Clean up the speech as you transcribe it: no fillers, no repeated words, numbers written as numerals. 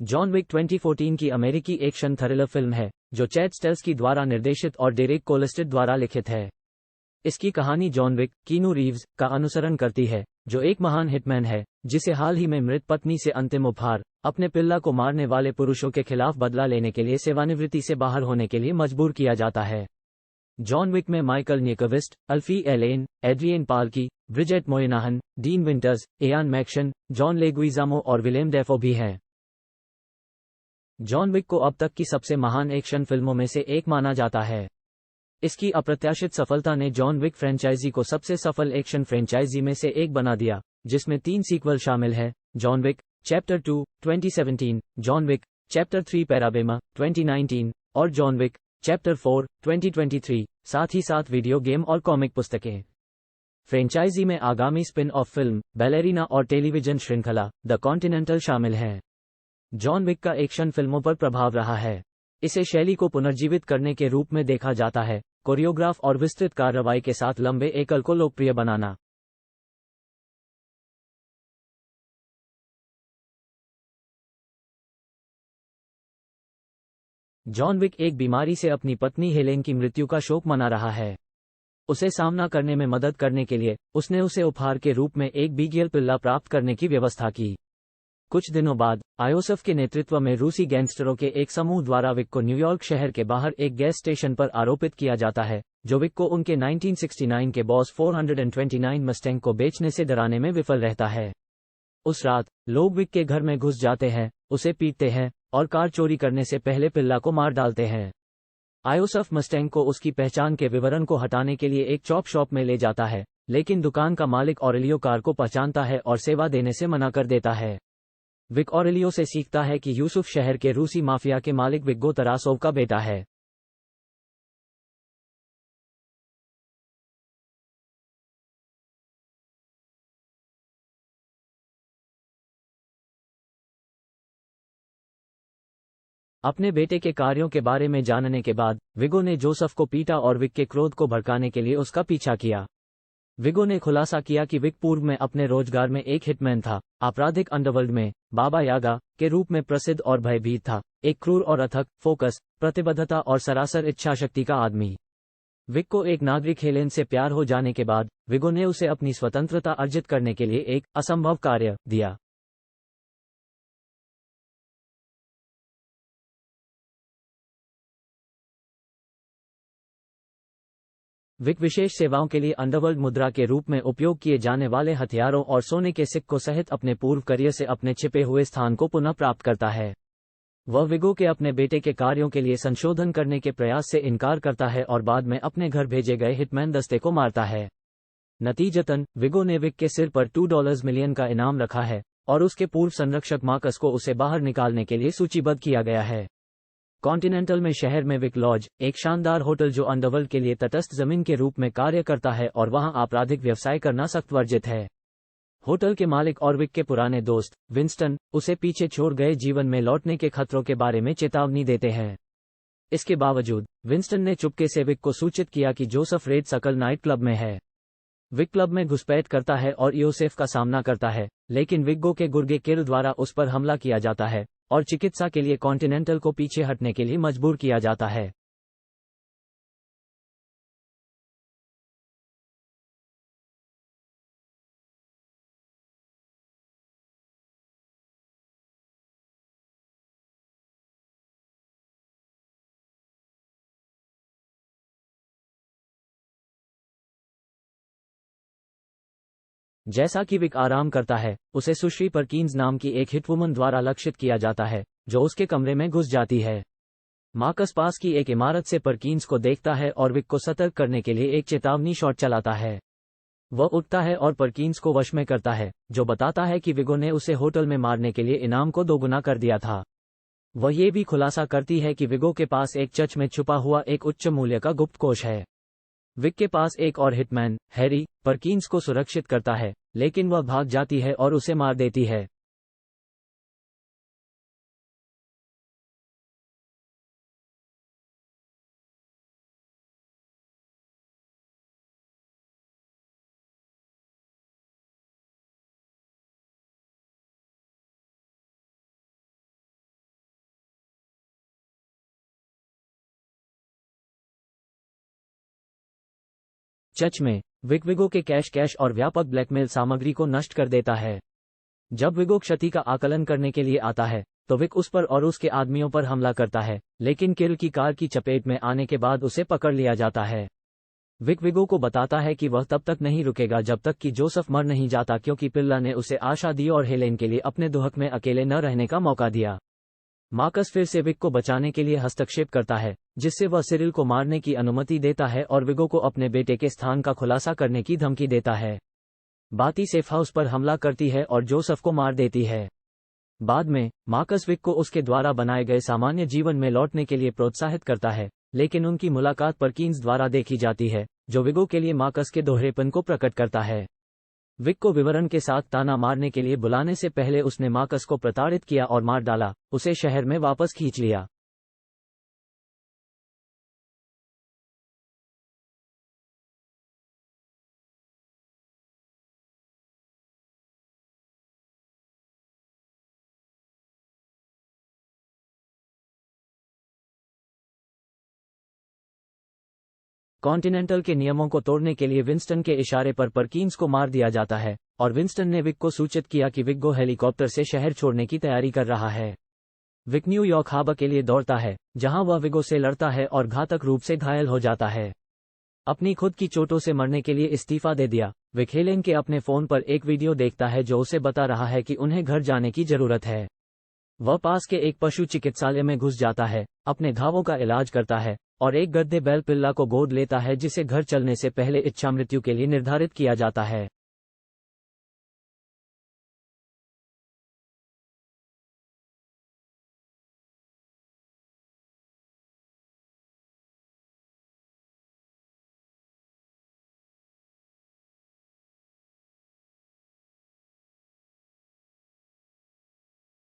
John Wick 2014 की अमेरिकी action thriller film है जो चैड स्टेल्स्की द्वारा निर्देशित और डेरेक कोलिस्टेड द्वारा लिखित है। इसकी कहानी जॉन विक, कीनू रीव्स, का अनुसरण करती है, जो एक महान हिटमैन है जिसे हाल ही में मृत पत्नी से अंतिम उपहार, अपने पिल्ला को मारने वाले पुरुषों के खिलाफ बदला लेने के लिए सेवानिवृत्ति से बाहर होने के लिए मजबूर किया जाता है। जॉन विक में Michael Nyqvist, Alfie Allen, Adrian Palicki, Bridget Moynahan, Dean Winters, Ian McShane, John Leguizamo और विलेम डेफो भी हैं। जॉन विक को अब तक की सबसे महान एक्शन फिल्मों में से एक माना जाता है। इसकी अप्रत्याशित सफलता ने जॉन विक फ्रेंचाइजी को सबसे सफल एक्शन फ्रेंचाइजी में से एक बना दिया, जिसमें 3 सीक्वल शामिल हैं: John Wick chapter 2 2017, John Wick chapter 3 Parabellum 2019 और जॉन विक चैप्टर 4 2023, साथ ही साथ वीडियो गेम और कॉमिक पुस्तकें। फ्रेंचाइजी में आगामी स्पिन ऑफ फिल्म बैलेरिना और टेलीविजन श्रृंखला द कॉन्टिनेंटल शामिल हैं। जॉन विक का एक्शन फिल्मों पर प्रभाव रहा है। इसे शैली को पुनर्जीवित करने के रूप में देखा जाता है, कोरियोग्राफ और विस्तृत कार्रवाई के साथ लंबे एकल को लोकप्रिय बनाना। जॉन विक एक बीमारी से अपनी पत्नी हेलेन की मृत्यु का शोक मना रहा है। उसे सामना करने में मदद करने के लिए उसने उसे उपहार के रूप में एक बीगियल पिल्ला प्राप्त करने की व्यवस्था की। कुछ दिनों बाद आयोसफ के नेतृत्व में रूसी गैंगस्टरों के एक समूह द्वारा विक को न्यूयॉर्क शहर के बाहर एक गैस स्टेशन पर आरोपित किया जाता है, जो विक को उनके 1969 के बॉस 429 मस्टैंग को बेचने से डराने में विफल रहता है। उस रात लोग विक के घर में घुस जाते हैं, उसे पीटते हैं और कार चोरी करने से पहले पिल्ला को मार डालते हैं। आयोसफ मस्टैंग को उसकी पहचान के विवरण को हटाने के लिए एक चॉप शॉप में ले जाता है, लेकिन दुकान का मालिक ऑरेलियो कार को पहचानता है और सेवा देने से मना कर देता है। विक ऑरेलियो से सीखता है कि यूसुफ शहर के रूसी माफिया के मालिक विग्गो तरासोव का बेटा है। अपने बेटे के कार्यों के बारे में जानने के बाद विगो ने जोसेफ को पीटा और विक के क्रोध को भड़काने के लिए उसका पीछा किया। विगो ने खुलासा किया कि विक पूर्व में अपने रोजगार में एक हिटमैन था, आपराधिक अंडरवर्ल्ड में बाबा यागा के रूप में प्रसिद्ध और भयभीत था, एक क्रूर और अथक, फोकस, प्रतिबद्धता और सरासर इच्छाशक्ति का आदमी। विक को एक नागरिक हेलेन से प्यार हो जाने के बाद विगो ने उसे अपनी स्वतंत्रता अर्जित करने के लिए एक असंभव कार्य दिया। विक विशेष सेवाओं के लिए अंडरवर्ल्ड मुद्रा के रूप में उपयोग किए जाने वाले हथियारों और सोने के सिक्कों सहित अपने पूर्व करियर से अपने छिपे हुए स्थान को पुनः प्राप्त करता है। वह विगो के अपने बेटे के कार्यों के लिए संशोधन करने के प्रयास से इनकार करता है और बाद में अपने घर भेजे गए हिटमैन दस्ते को मारता है। नतीजतन विगो ने विक के सिर पर $2 मिलियन का इनाम रखा है और उसके पूर्व संरक्षक मार्कस को उसे बाहर निकालने के लिए सूचीबद्ध किया गया है। कॉन्टिनेंटल में शहर में विक लॉज, एक शानदार होटल जो अंडरवर्ल्ड के लिए तटस्थ जमीन के रूप में कार्य करता है और वहां आपराधिक व्यवसाय करना सख्त वर्जित है। होटल के मालिक और विक के पुराने दोस्त विंस्टन उसे पीछे छोड़ गए जीवन में लौटने के खतरों के बारे में चेतावनी देते हैं। इसके बावजूद विंस्टन ने चुपके से विक को सूचित किया कि जोसेफ रेड सकल नाइट क्लब में है। विक क्लब में घुसपैठ करता है और योसेफ का सामना करता है, लेकिन विग्गो के गुर्गे किल द्वारा उस पर हमला किया जाता है और चिकित्सा के लिए कॉन्टिनेंटल को पीछे हटने के लिए मजबूर किया जाता है। जैसा कि विक आराम करता है, उसे सुश्री परकीन्स नाम की एक हिटवुमन द्वारा लक्षित किया जाता है, जो उसके कमरे में घुस जाती है। मार्कस पास की एक इमारत से परकीन्स को देखता है और विक को सतर्क करने के लिए एक चेतावनी शॉट चलाता है। वह उठता है और परकीन्स को वश में करता है, जो बताता है कि विगो ने उसे होटल में मारने के लिए इनाम को दोगुना कर दिया था। वह ये भी खुलासा करती है कि विगो के पास एक चर्च में छुपा हुआ एक उच्च मूल्य का गुप्त कोष है। विक के पास एक और हिटमैन, हैरी, परकीन्स को सुरक्षित करता है, लेकिन वह भाग जाती है और उसे मार देती है। चच में विक विगो के कैश और व्यापक ब्लैकमेल सामग्री को नष्ट कर देता है। जब विगो क्षति का आकलन करने के लिए आता है तो विक उस पर और उसके आदमियों पर हमला करता है, लेकिन किल की कार की चपेट में आने के बाद उसे पकड़ लिया जाता है। विक विगो को बताता है कि वह तब तक नहीं रुकेगा जब तक कि जोसेफ मर नहीं जाता, क्योंकि पिल्ला ने उसे आशा दी और हेलेन के लिए अपने दुहक में अकेले न रहने का मौका दिया। मार्कस फिर से विक को बचाने के लिए हस्तक्षेप करता है, जिससे वह सिरिल को मारने की अनुमति देता है और विगो को अपने बेटे के स्थान का खुलासा करने की धमकी देता है। बाती सेफ हाउस पर हमला करती है और जोसेफ को मार देती है। बाद में मार्कस विक को उसके द्वारा बनाए गए सामान्य जीवन में लौटने के लिए प्रोत्साहित करता है, लेकिन उनकी मुलाकात परकिंस द्वारा देखी जाती है, जो विगो के लिए मार्कस के दोहरेपन को प्रकट करता है। विक को विवरण के साथ ताना मारने के लिए बुलाने से पहले उसने मार्कस को प्रताड़ित किया और मार डाला, उसे शहर में वापस खींच लिया। कॉन्टिनेंटल के नियमों को तोड़ने के लिए विंस्टन के इशारे पर परकिंस को मार दिया जाता है और विंस्टन ने विक को सूचित किया कि विगो हेलीकॉप्टर से शहर छोड़ने की तैयारी कर रहा है। विक न्यूयॉर्क हार्बर के लिए दौड़ता है, जहां वह विगो से लड़ता है और घातक रूप से घायल हो जाता है। अपनी खुद की चोटों से मरने के लिए इस्तीफा दे दिया, विक हेलेन के अपने फोन पर एक वीडियो देखता है जो उसे बता रहा है कि उन्हें घर जाने की जरूरत है। वह पास के एक पशु चिकित्सालय में घुस जाता है, अपने घावों का इलाज करता है और एक गद्दे बैल पिल्ला को गोद लेता है, जिसे घर चलने से पहले इच्छा मृत्यु के लिए निर्धारित किया जाता है।